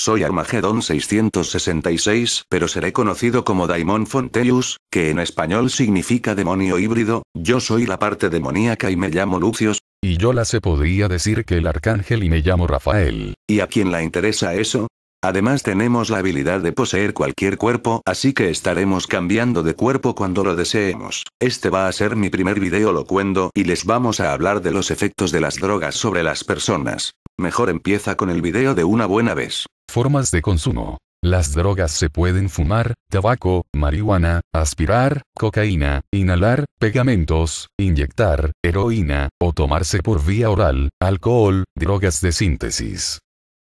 Soy Armagedón 666, pero seré conocido como Daimon Fonteus, que en español significa demonio híbrido. Yo soy la parte demoníaca y me llamo Lucius. Y yo la se podría decir que el arcángel y me llamo Rafael. ¿Y a quién le interesa eso? Además tenemos la habilidad de poseer cualquier cuerpo, así que estaremos cambiando de cuerpo cuando lo deseemos. Este va a ser mi primer video locuendo y les vamos a hablar de los efectos de las drogas sobre las personas. Mejor empieza con el video de una buena vez. Formas de consumo. Las drogas se pueden fumar, tabaco, marihuana, aspirar, cocaína, inhalar, pegamentos, inyectar, heroína, o tomarse por vía oral, alcohol, drogas de síntesis.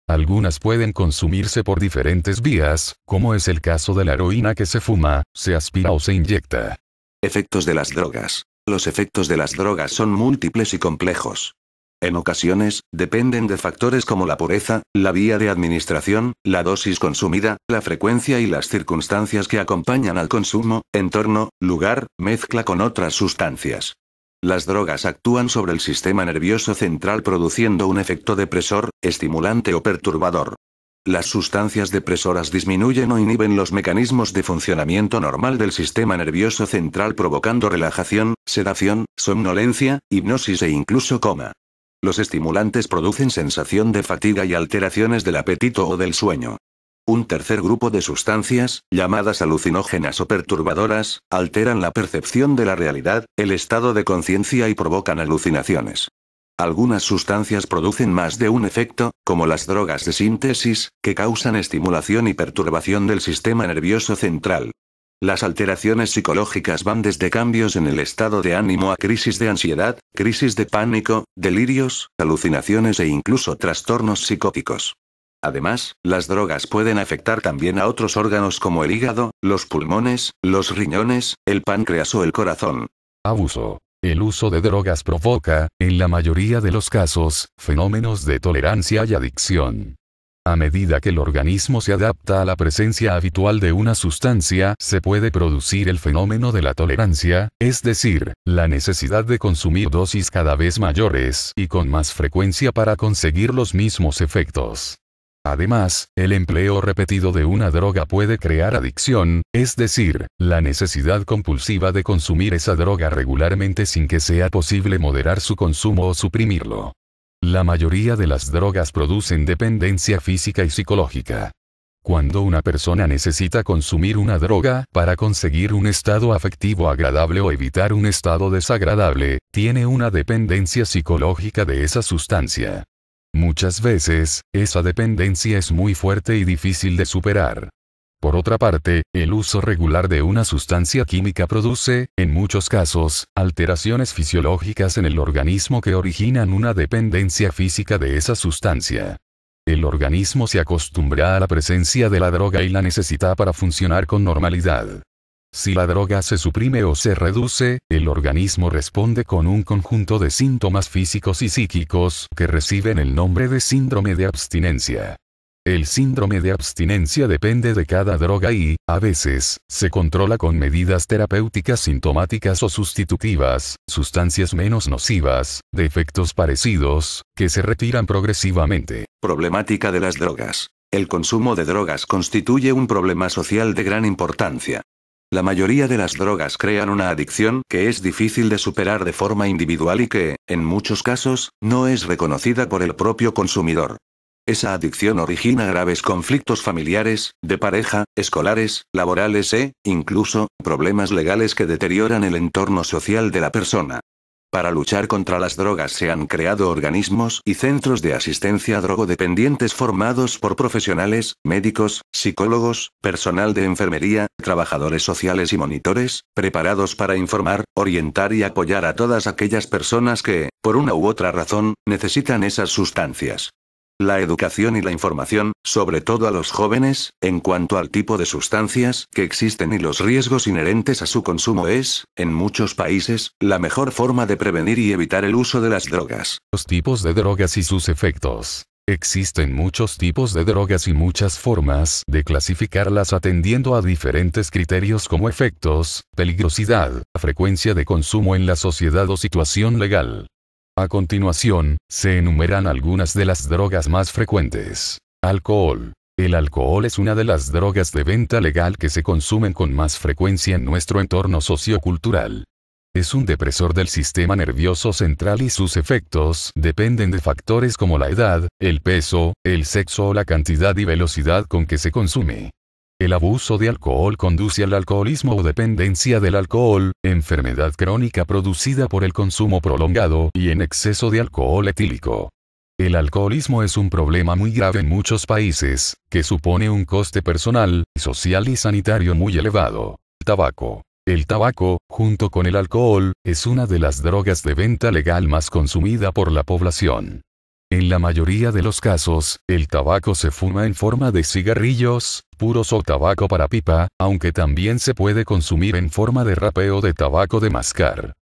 Algunas pueden consumirse por diferentes vías, como es el caso de la heroína que se fuma, se aspira o se inyecta. Efectos de las drogas. Los efectos de las drogas son múltiples y complejos. En ocasiones, dependen de factores como la pureza, la vía de administración, la dosis consumida, la frecuencia y las circunstancias que acompañan al consumo, entorno, lugar, mezcla con otras sustancias. Las drogas actúan sobre el sistema nervioso central produciendo un efecto depresor, estimulante o perturbador. Las sustancias depresoras disminuyen o inhiben los mecanismos de funcionamiento normal del sistema nervioso central provocando relajación, sedación, somnolencia, hipnosis e incluso coma. Los estimulantes producen sensación de fatiga y alteraciones del apetito o del sueño. Un tercer grupo de sustancias, llamadas alucinógenas o perturbadoras, alteran la percepción de la realidad, el estado de conciencia y provocan alucinaciones. Algunas sustancias producen más de un efecto, como las drogas de síntesis, que causan estimulación y perturbación del sistema nervioso central. Las alteraciones psicológicas van desde cambios en el estado de ánimo a crisis de ansiedad, crisis de pánico, delirios, alucinaciones e incluso trastornos psicóticos. Además, las drogas pueden afectar también a otros órganos como el hígado, los pulmones, los riñones, el páncreas o el corazón. Abuso. El uso de drogas provoca, en la mayoría de los casos, fenómenos de tolerancia y adicción. A medida que el organismo se adapta a la presencia habitual de una sustancia, se puede producir el fenómeno de la tolerancia, es decir, la necesidad de consumir dosis cada vez mayores y con más frecuencia para conseguir los mismos efectos. Además, el empleo repetido de una droga puede crear adicción, es decir, la necesidad compulsiva de consumir esa droga regularmente sin que sea posible moderar su consumo o suprimirlo. La mayoría de las drogas producen dependencia física y psicológica. Cuando una persona necesita consumir una droga para conseguir un estado afectivo agradable o evitar un estado desagradable, tiene una dependencia psicológica de esa sustancia. Muchas veces, esa dependencia es muy fuerte y difícil de superar. Por otra parte, el uso regular de una sustancia química produce, en muchos casos, alteraciones fisiológicas en el organismo que originan una dependencia física de esa sustancia. El organismo se acostumbra a la presencia de la droga y la necesita para funcionar con normalidad. Si la droga se suprime o se reduce, el organismo responde con un conjunto de síntomas físicos y psíquicos que reciben el nombre de síndrome de abstinencia. El síndrome de abstinencia depende de cada droga y, a veces, se controla con medidas terapéuticas sintomáticas o sustitutivas, sustancias menos nocivas, de efectos parecidos, que se retiran progresivamente. Problemática de las drogas. El consumo de drogas constituye un problema social de gran importancia. La mayoría de las drogas crean una adicción que es difícil de superar de forma individual y que, en muchos casos, no es reconocida por el propio consumidor. Esa adicción origina graves conflictos familiares, de pareja, escolares, laborales e, incluso, problemas legales que deterioran el entorno social de la persona. Para luchar contra las drogas se han creado organismos y centros de asistencia a drogodependientes formados por profesionales, médicos, psicólogos, personal de enfermería, trabajadores sociales y monitores, preparados para informar, orientar y apoyar a todas aquellas personas que, por una u otra razón, necesitan esas sustancias. La educación y la información, sobre todo a los jóvenes, en cuanto al tipo de sustancias que existen y los riesgos inherentes a su consumo es, en muchos países, la mejor forma de prevenir y evitar el uso de las drogas. Los tipos de drogas y sus efectos. Existen muchos tipos de drogas y muchas formas de clasificarlas atendiendo a diferentes criterios como efectos, peligrosidad, frecuencia de consumo en la sociedad o situación legal. A continuación, se enumeran algunas de las drogas más frecuentes. Alcohol. El alcohol es una de las drogas de venta legal que se consumen con más frecuencia en nuestro entorno sociocultural. Es un depresor del sistema nervioso central y sus efectos dependen de factores como la edad, el peso, el sexo o la cantidad y velocidad con que se consume. El abuso de alcohol conduce al alcoholismo o dependencia del alcohol, enfermedad crónica producida por el consumo prolongado y en exceso de alcohol etílico. El alcoholismo es un problema muy grave en muchos países, que supone un coste personal, social y sanitario muy elevado. Tabaco. El tabaco, junto con el alcohol, es una de las drogas de venta legal más consumida por la población. En la mayoría de los casos, el tabaco se fuma en forma de cigarrillos, puros o tabaco para pipa, aunque también se puede consumir en forma de rapeo de tabaco de mascar.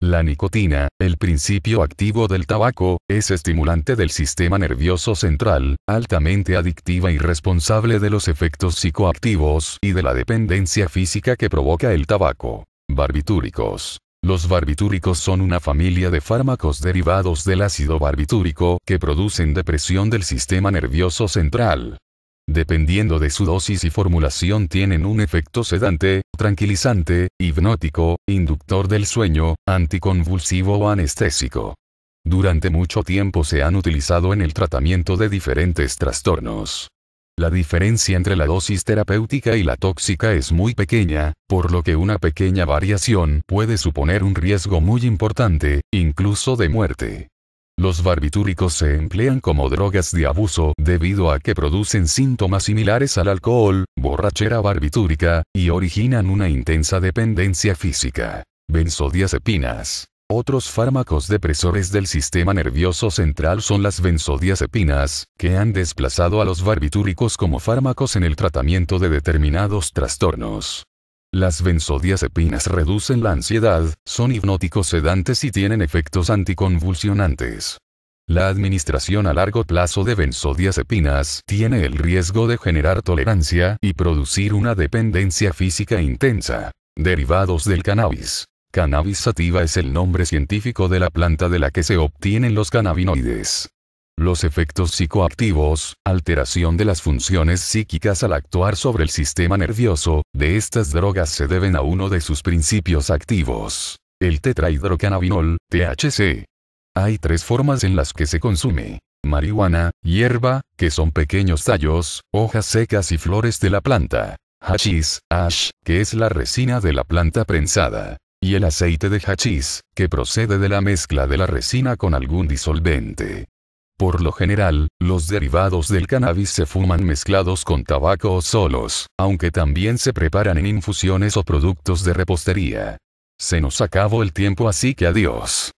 La nicotina, el principio activo del tabaco, es estimulante del sistema nervioso central, altamente adictiva y responsable de los efectos psicoactivos y de la dependencia física que provoca el tabaco. Barbitúricos. Los barbitúricos son una familia de fármacos derivados del ácido barbitúrico que producen depresión del sistema nervioso central. Dependiendo de su dosis y formulación tienen un efecto sedante, tranquilizante, hipnótico, inductor del sueño, anticonvulsivo o anestésico. Durante mucho tiempo se han utilizado en el tratamiento de diferentes trastornos. La diferencia entre la dosis terapéutica y la tóxica es muy pequeña, por lo que una pequeña variación puede suponer un riesgo muy importante, incluso de muerte. Los barbitúricos se emplean como drogas de abuso debido a que producen síntomas similares al alcohol, borrachera barbitúrica, y originan una intensa dependencia física. Benzodiazepinas. Otros fármacos depresores del sistema nervioso central son las benzodiazepinas, que han desplazado a los barbitúricos como fármacos en el tratamiento de determinados trastornos. Las benzodiazepinas reducen la ansiedad, son hipnóticos sedantes y tienen efectos anticonvulsionantes. La administración a largo plazo de benzodiazepinas tiene el riesgo de generar tolerancia y producir una dependencia física intensa. Derivados del cannabis. Cannabis sativa es el nombre científico de la planta de la que se obtienen los cannabinoides. Los efectos psicoactivos, alteración de las funciones psíquicas al actuar sobre el sistema nervioso, de estas drogas se deben a uno de sus principios activos, el tetrahidrocannabinol, THC. Hay tres formas en las que se consume. Marihuana, hierba, que son pequeños tallos, hojas secas y flores de la planta. Hachís, hash, que es la resina de la planta prensada. Y el aceite de hachís, que procede de la mezcla de la resina con algún disolvente. Por lo general, los derivados del cannabis se fuman mezclados con tabaco o solos, aunque también se preparan en infusiones o productos de repostería. Se nos acabó el tiempo, así que adiós.